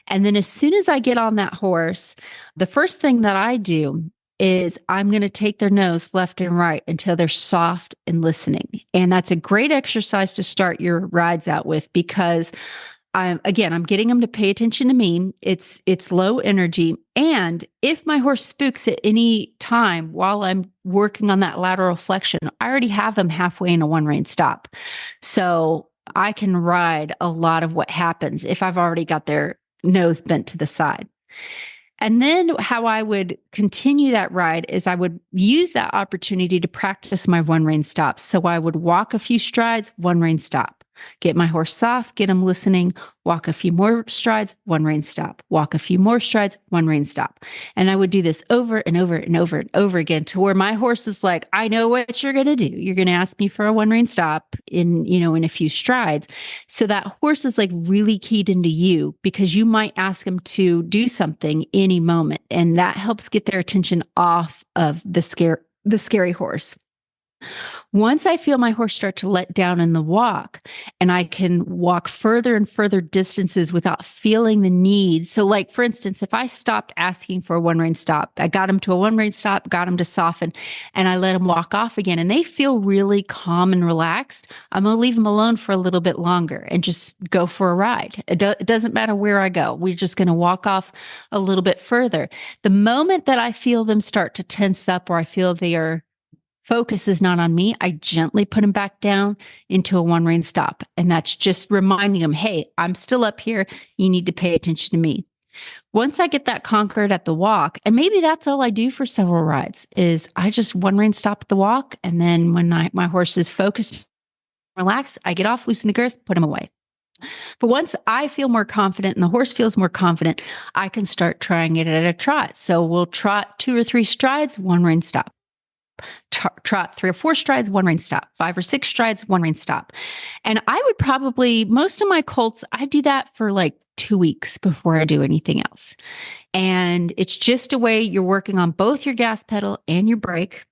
And then as soon as I get on that horse, the first thing that I do is I'm going to take their nose left and right until they're soft and listening. And that's a great exercise to start your rides out with, because I'm getting them to pay attention to me. It's low energy. And if my horse spooks at any time while I'm working on that lateral flexion, I already have them halfway in a one rein stop. So I can ride a lot of what happens if I've already got their nose bent to the side. And then how I would continue that ride is I would use that opportunity to practice my one rein stops. So I would walk a few strides, one rein stop. Get my horse soft, get him listening, walk a few more strides, one rein stop, walk a few more strides, one rein stop. And I would do this over and over and over and over again to where my horse is like, I know what you're going to do. You're going to ask me for a one rein stop in a few strides. So that horse is like really keyed into you, because you might ask him to do something any moment. And that helps get their attention off of the scary horse. Once I feel my horse start to let down in the walk and I can walk further and further distances without feeling the need. So like, for instance, if I stopped asking for a one rein stop, I got him to a one rein stop, got him to soften, and I let him walk off again and they feel really calm and relaxed, I'm going to leave them alone for a little bit longer and just go for a ride. It doesn't matter where I go. We're just going to walk off a little bit further. The moment that I feel them start to tense up or I feel their focus is not on me, I gently put them back down into a one rein stop. And that's just reminding them, hey, I'm still up here. You need to pay attention to me. Once I get that conquered at the walk, and maybe that's all I do for several rides, is I just one rein stop at the walk. And then when my horse is focused, relaxed, I get off, loosen the girth, put him away. But once I feel more confident and the horse feels more confident, I can start trying it at a trot. So we'll trot 2 or 3 strides, one rein stop. Trot 3 or 4 strides, one rein stop, 5 or 6 strides, one rein stop. And I would probably, most of my colts, I do that for like 2 weeks before I do anything else. And it's just a way you're working on both your gas pedal and your brake.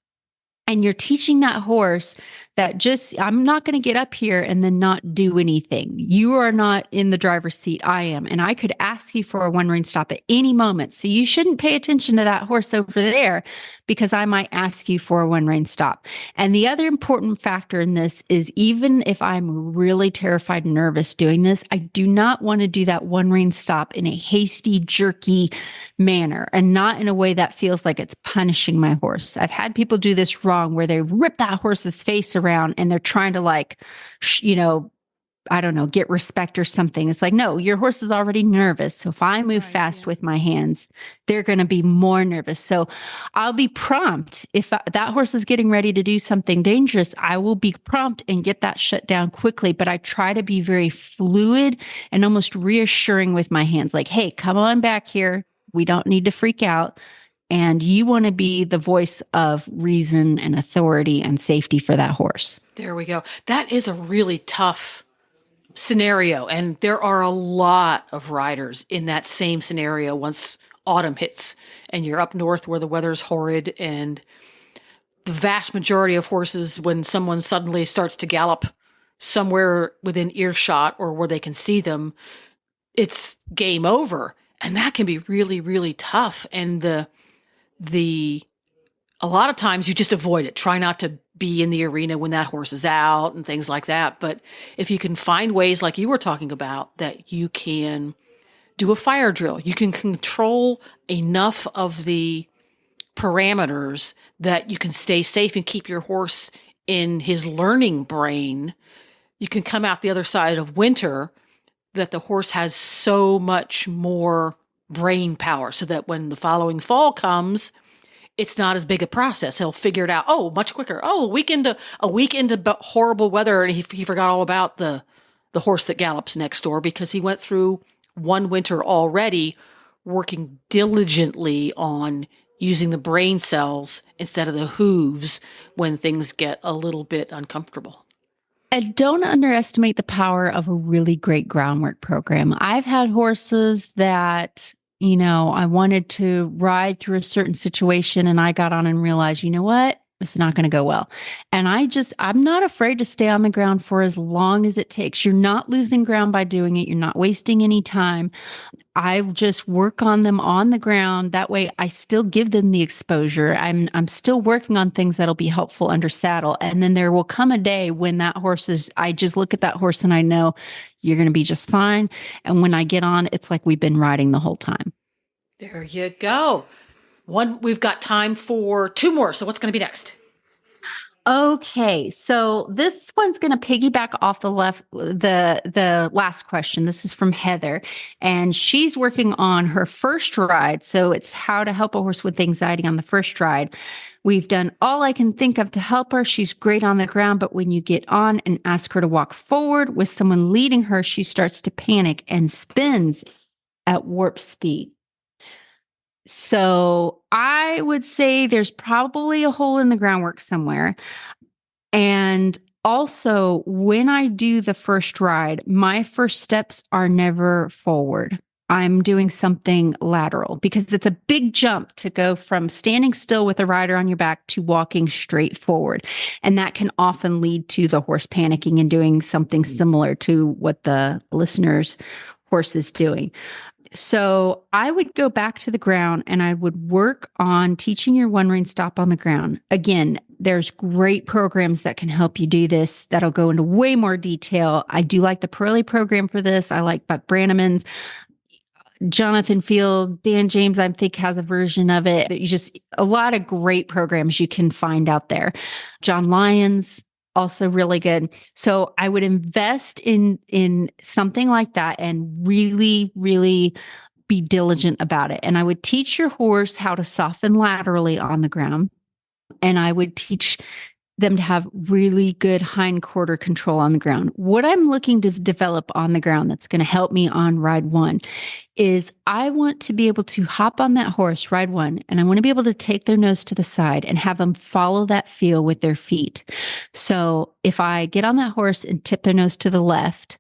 And you're teaching that horse that I'm not going to get up here and then not do anything. You are not in the driver's seat. I am. And I could ask you for a one rein stop at any moment. So you shouldn't pay attention to that horse over there, because I might ask you for a one rein stop. And the other important factor in this is, even if I'm really terrified and nervous doing this, I do not want to do that one rein stop in a hasty, jerky manner, and not in a way that feels like it's punishing my horse. I've had people do this wrong where they rip that horse's face around and they're trying to I don't know, get respect or something. It's like, no, your horse is already nervous. So if I move fast with my hands, they're going to be more nervous. So I'll be prompt. If that horse is getting ready to do something dangerous, I will be prompt and get that shut down quickly. But I try to be very fluid and almost reassuring with my hands, like, hey, come on back here. We don't need to freak out. And you want to be the voice of reason and authority and safety for that horse. There we go. That is a really tough scenario. And there are a lot of riders in that same scenario once autumn hits and you're up north where the weather's horrid, and the vast majority of horses, when someone suddenly starts to gallop somewhere within earshot or where they can see them, it's game over. And that can be really, really tough. And a lot of times you just avoid it. Try not to be in the arena when that horse is out and things like that. But if you can find ways like you were talking about that you can do a fire drill, you can control enough of the parameters that you can stay safe and keep your horse in his learning brain. You can come out the other side of winter that the horse has so much more brain power so that when the following fall comes, it's not as big a process. He'll figure it out. Oh, much quicker. Oh, a week into horrible weather, and he forgot all about the horse that gallops next door because he went through one winter already working diligently on using the brain cells instead of the hooves when things get a little bit uncomfortable. And don't underestimate the power of a really great groundwork program. I've had horses that, I wanted to ride through a certain situation and I got on and realized, you know what? It's not going to go well. And I'm not afraid to stay on the ground for as long as it takes. You're not losing ground by doing it. You're not wasting any time. I just work on them on the ground. That way I still give them the exposure. I'm still working on things that'll be helpful under saddle. And then there will come a day when I just look at that horse and I know you're going to be just fine. And when I get on, it's like we've been riding the whole time. There you go. We've got time for two more. So what's going to be next? Okay, so this one's going to piggyback off the last question. This is from Heather, and she's working on her first ride. So it's how to help a horse with anxiety on the first ride. We've done all I can think of to help her. She's great on the ground, but when you get on and ask her to walk forward with someone leading her, she starts to panic and spins at warp speed. So I would say there's probably a hole in the groundwork somewhere. And also, when I do the first ride, my first steps are never forward. I'm doing something lateral because it's a big jump to go from standing still with a rider on your back to walking straight forward. And that can often lead to the horse panicking and doing something similar to what the listener's horse is doing. So I would go back to the ground and I would work on teaching your one rein stop on the ground. Again, there's great programs that can help you do this that'll go into way more detail. I do like the Pirelli program for this. I like Buck Brannaman's. Jonathan Field, Dan James, I think, has a version of it. A lot of great programs you can find out there. John Lyons, also really good. So I would invest in something like that and really, really be diligent about it. And I would teach your horse how to soften laterally on the ground. And I would teach them to have really good hindquarter control on the ground. What I'm looking to develop on the ground that's going to help me on ride one is I want to be able to hop on that horse, ride one, and I want to be able to take their nose to the side and have them follow that feel with their feet. So if I get on that horse and tip their nose to the left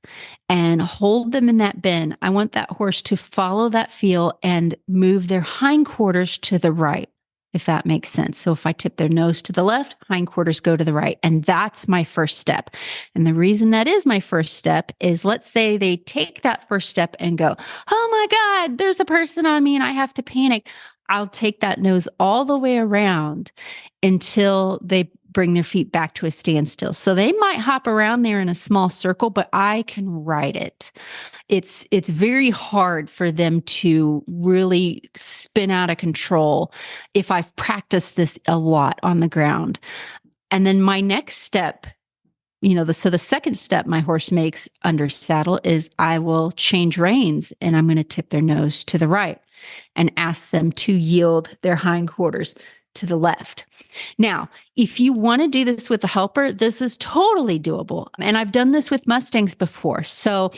and hold them in that bend, I want that horse to follow that feel and move their hindquarters to the right, if that makes sense. So if I tip their nose to the left, hindquarters go to the right. And that's my first step. And the reason that is my first step is, let's say they take that first step and go, oh my God, there's a person on me and I have to panic. I'll take that nose all the way around until they bring their feet back to a standstill. So they might hop around there in a small circle, but I can ride it. It's very hard for them to really spin out of control if I've practiced this a lot on the ground. And then my next step so the second step my horse makes under saddle is I will change reins and I'm going to tip their nose to the right and ask them to yield their hindquarters to the left. Now, if you want to do this with a helper, this is totally doable. And I've done this with Mustangs before. So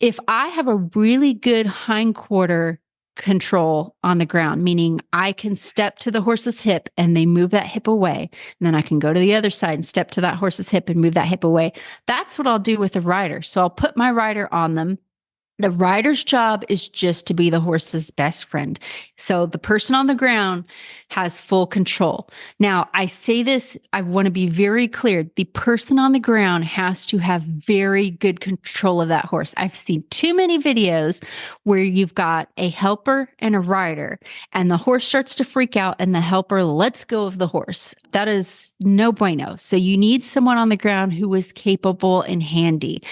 if I have a really good hindquarter control on the ground, meaning I can step to the horse's hip and they move that hip away, and then I can go to the other side and step to that horse's hip and move that hip away. That's what I'll do with the rider. So I'll put my rider on them. The rider's job is just to be the horse's best friend. So the person on the ground has full control. Now, I say this, I want to be very clear. The person on the ground has to have very good control of that horse. I've seen too many videos where you've got a helper and a rider, and the horse starts to freak out and the helper lets go of the horse. That is no bueno. So you need someone on the ground who is capable and handy.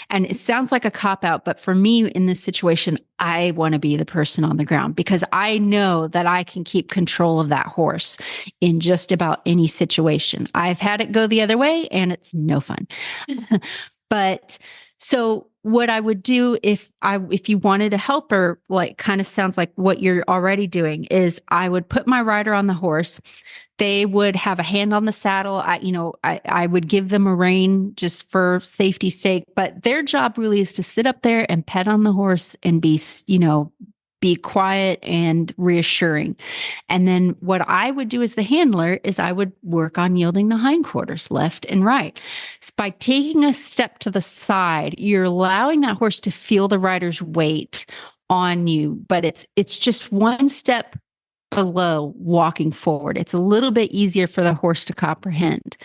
And it sounds like a cop-out, but for me in this situation, I want to be the person on the ground because I know that I can keep control of that horse in just about any situation. I've had it go the other way and it's no fun. But so what I would do if you wanted a helper, like kind of sounds like what you're already doing, is I would put my rider on the horse. They would have a hand on the saddle. I would give them a rein just for safety's sake, but their job really is to sit up there and pet on the horse and be quiet and reassuring. And then what I would do as the handler is I would work on yielding the hindquarters left and right. So by taking a step to the side, you're allowing that horse to feel the rider's weight on you, but it's just one step below walking forward. It's a little bit easier for the horse to comprehend.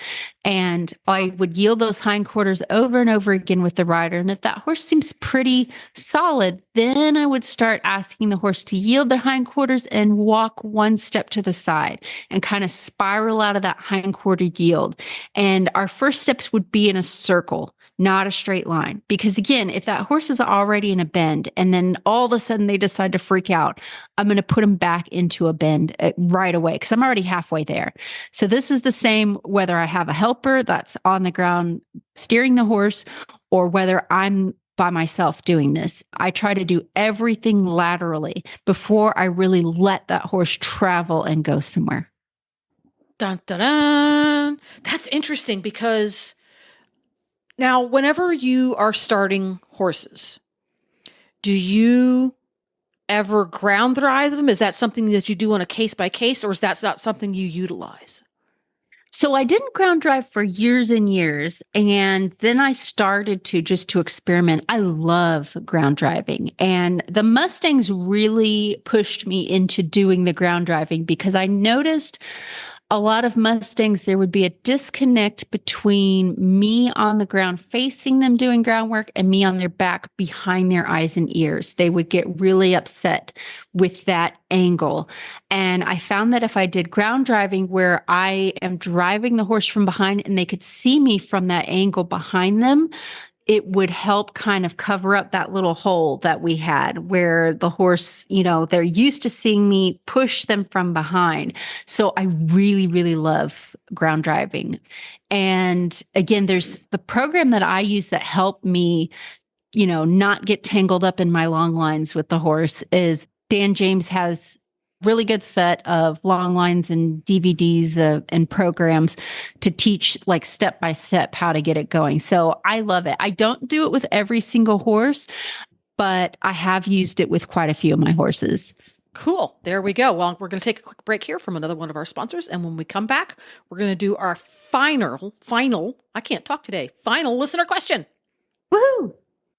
And I would yield those hindquarters over and over again with the rider. And if that horse seems pretty solid, then I would start asking the horse to yield their hindquarters and walk one step to the side and kind of spiral out of that hindquarter yield. And our first steps would be in a circle, not a straight line. Because again, if that horse is already in a bend and then all of a sudden they decide to freak out, I'm going to put them back into a bend right away because I'm already halfway there. So this is the same whether I have a helper that's on the ground steering the horse or whether I'm by myself doing this. I try to do everything laterally before I really let that horse travel and go somewhere. Dun, dun, dun. That's interesting because now, whenever you are starting horses, do you ever ground drive them? Is that something that you do on a case by case, or is that not something you utilize? So I didn't ground drive for years and years. And then I started to experiment. I love ground driving. And the Mustangs really pushed me into doing the ground driving because I noticed a lot of Mustangs, there would be a disconnect between me on the ground facing them doing groundwork and me on their back behind their eyes and ears. They would get really upset with that angle. And I found that if I did ground driving where I am driving the horse from behind and they could see me from that angle behind them, it would help kind of cover up that little hole that we had where the horse, they're used to seeing me push them from behind. So I really, really love ground driving. And again, there's the program that I use that helped me, not get tangled up in my long lines with the horse is Dan James has really good set of long lines and DVDs and programs to teach like step by step how to get it going. So I love it. I don't do it with every single horse, but I have used it with quite a few of my horses. Cool. There we go. Well, we're going to take a quick break here from another one of our sponsors. And when we come back, we're going to do our final listener question. Woohoo!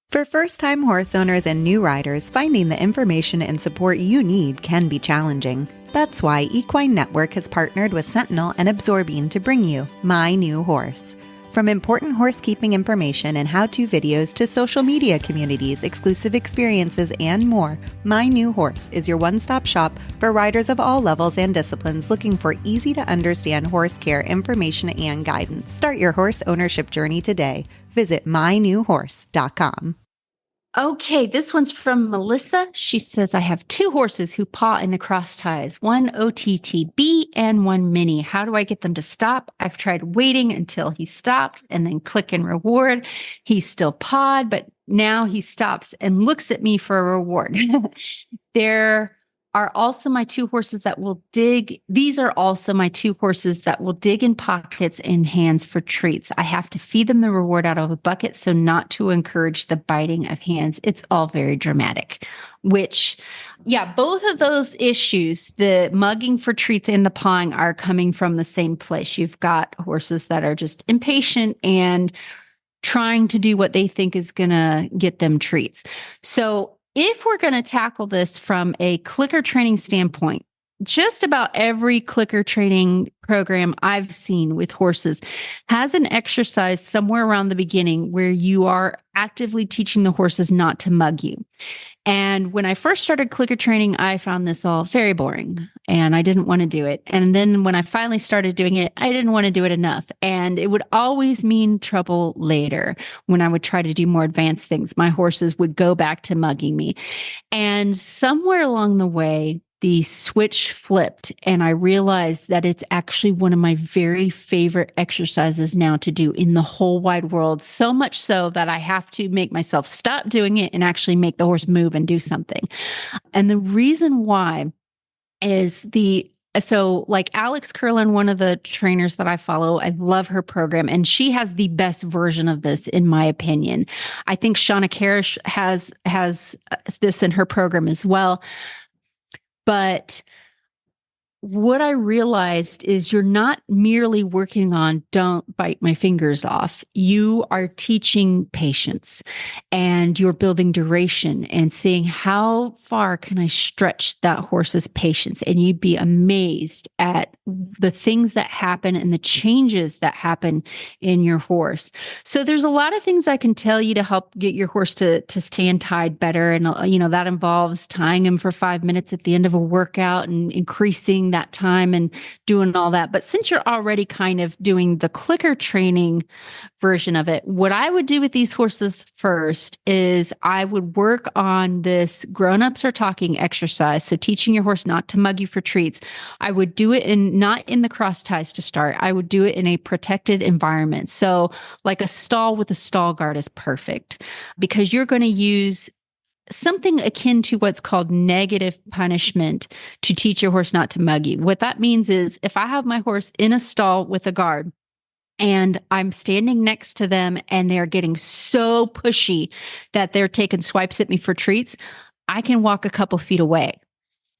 For first-time horse owners and new riders, finding the information and support you need can be challenging. That's why Equine Network has partnered with Sentinel and Absorbine to bring you My New Horse. From important horsekeeping information and how-to videos to social media communities, exclusive experiences, and more, My New Horse is your one-stop shop for riders of all levels and disciplines looking for easy-to-understand horse care information and guidance. Start your horse ownership journey today. Visit mynewhorse.com. Okay, this one's from Melissa. She says, I have 2 horses who paw in the cross ties, one OTTB and one mini. How do I get them to stop? I've tried waiting until he stopped and then click and reward. He's still pawed, but now he stops and looks at me for a reward. There are also my 2 horses that will dig. These are also my 2 horses that will dig in pockets and hands for treats. I have to feed them the reward out of a bucket so not to encourage the biting of hands. It's all very dramatic, which, yeah, both of those issues, the mugging for treats and the pawing, are coming from the same place. You've got horses that are just impatient and trying to do what they think is going to get them treats. So if we're going to tackle this from a clicker training standpoint, just about every clicker training program I've seen with horses has an exercise somewhere around the beginning where you are actively teaching the horses not to mug you. And when I first started clicker training, I found this all very boring and I didn't want to do it. And then when I finally started doing it, I didn't want to do it enough. And it would always mean trouble later. When I would try to do more advanced things, my horses would go back to mugging me. And somewhere along the way, the switch flipped and I realized that it's actually one of my very favorite exercises now to do in the whole wide world. So much so that I have to make myself stop doing it and actually make the horse move and do something. And the reason why is so like Alex Curlin, one of the trainers that I follow, I love her program and she has the best version of this in my opinion. I think Shauna Karish has this in her program as well. But what I realized is you're not merely working on don't bite my fingers off. You are teaching patience and you're building duration and seeing how far can I stretch that horse's patience. And you'd be amazed at the things that happen and the changes that happen in your horse. So there's a lot of things I can tell you to help get your horse to stand tied better. And, that involves tying him for 5 minutes at the end of a workout and increasing that time and doing all that. But since you're already kind of doing the clicker training version of it, what I would do with these horses first is I would work on this grown-ups are talking exercise. So teaching your horse not to mug you for treats. I would do it not in the cross ties to start. I would do it in a protected environment. So like a stall with a stall guard is perfect because you're going to use something akin to what's called negative punishment to teach your horse not to mug you. What that means is if I have my horse in a stall with a guard and I'm standing next to them and they're getting so pushy that they're taking swipes at me for treats, I can walk a couple feet away.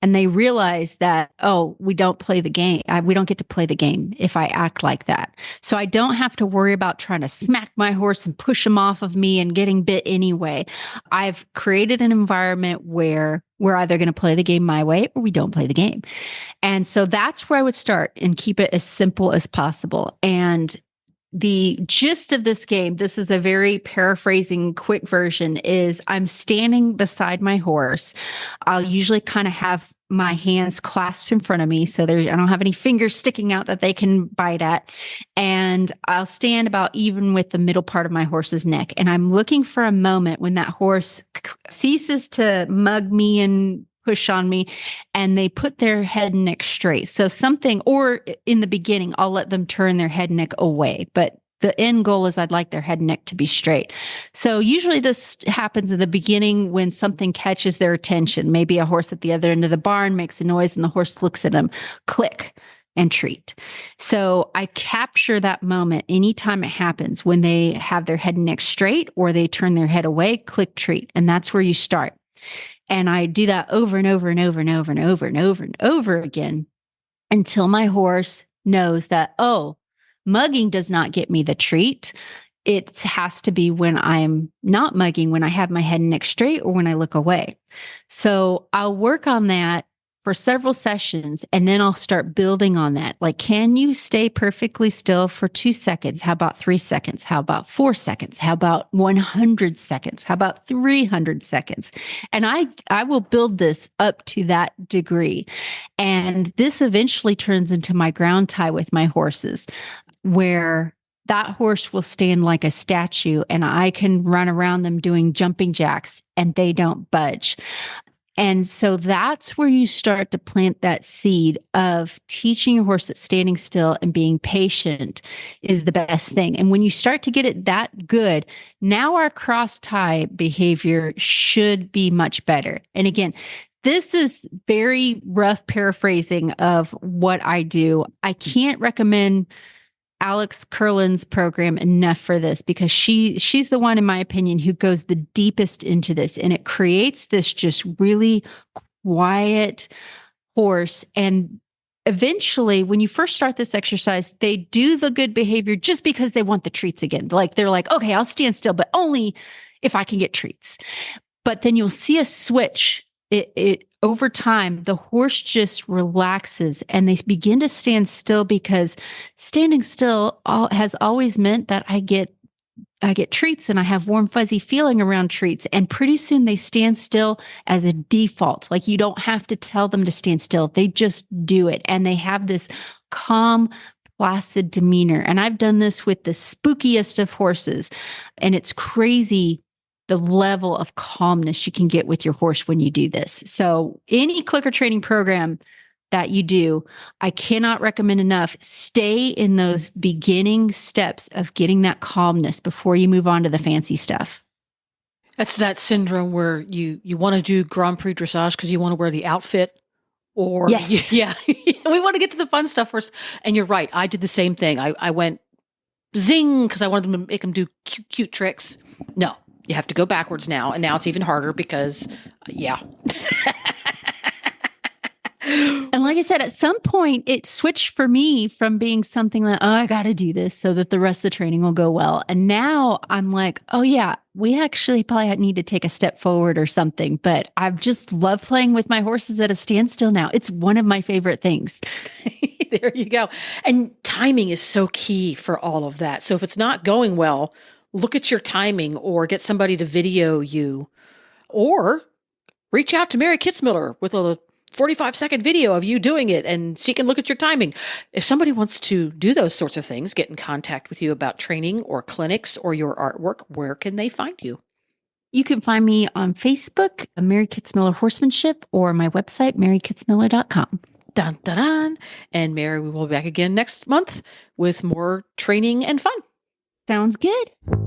And they realize that, we don't play the game. We don't get to play the game if I act like that. So I don't have to worry about trying to smack my horse and push him off of me and getting bit anyway. I've created an environment where we're either going to play the game my way or we don't play the game. And so that's where I would start and keep it as simple as possible. And the gist of this game, this is a very paraphrasing quick version, is I'm standing beside my horse. I'll usually kind of have my hands clasped in front of me. So I don't have any fingers sticking out that they can bite at. And I'll stand about even with the middle part of my horse's neck. And I'm looking for a moment when that horse ceases to mug me and push on me and they put their head and neck straight. So or in the beginning, I'll let them turn their head and neck away, but the end goal is I'd like their head and neck to be straight. So usually this happens in the beginning when something catches their attention. Maybe a horse at the other end of the barn makes a noise and the horse looks at them, click and treat. So I capture that moment anytime it happens when they have their head and neck straight or they turn their head away, click, treat. And that's where you start. And I do that over and over and over and over and over and over and over again until my horse knows that, mugging does not get me the treat. It has to be when I'm not mugging, when I have my head and neck straight or when I look away. So I'll work on that for several sessions and then I'll start building on that. Like, can you stay perfectly still for 2 seconds? How about 3 seconds? How about 4 seconds? How about 100 seconds? How about 300 seconds? And I will build this up to that degree. And this eventually turns into my ground tie with my horses, where that horse will stand like a statue and I can run around them doing jumping jacks and they don't budge. And so that's where you start to plant that seed of teaching your horse that standing still and being patient is the best thing. And when you start to get it that good, now our cross tie behavior should be much better. And again, this is very rough paraphrasing of what I do. I can't recommend Alex Curlin's program enough for this because she's the one, in my opinion, who goes the deepest into this, and it creates this just really quiet horse. And eventually, when you first start this exercise, they do the good behavior just because they want the treats again. Like they're like, okay, I'll stand still, but only if I can get treats. But then you'll see a switch. It over time, the horse just relaxes and they begin to stand still because standing still has always meant that I get treats and I have warm, fuzzy feeling around treats. And pretty soon they stand still as a default. Like you don't have to tell them to stand still. They just do it. And they have this calm, placid demeanor. And I've done this with the spookiest of horses. And it's crazy the level of calmness you can get with your horse when you do this. So any clicker training program that you do, I cannot recommend enough. Stay in those beginning steps of getting that calmness before you move on to the fancy stuff. That's that syndrome where you want to do Grand Prix dressage because you want to wear the outfit. Or yes. Yeah, we want to get to the fun stuff first. And you're right. I did the same thing. I went zing because I wanted them to make them do cute tricks. No. You have to go backwards now. And now it's even harder because, yeah. And like I said, at some point it switched for me from being something like, oh, I got to do this so that the rest of the training will go well. And now I'm like, oh yeah, we actually probably need to take a step forward or something. But I've just loved playing with my horses at a standstill now. It's one of my favorite things. There you go. And timing is so key for all of that. So if it's not going well, look at your timing or get somebody to video you or reach out to Mary Kitzmiller with a 45-second video of you doing it and she can look at your timing. If somebody wants to do those sorts of things, get in contact with you about training or clinics or your artwork, where can they find you? You can find me on Facebook, Mary Kitzmiller Horsemanship, or my website, marykitzmiller.com. Dun, dun, dun. And Mary, we will be back again next month with more training and fun. Sounds good.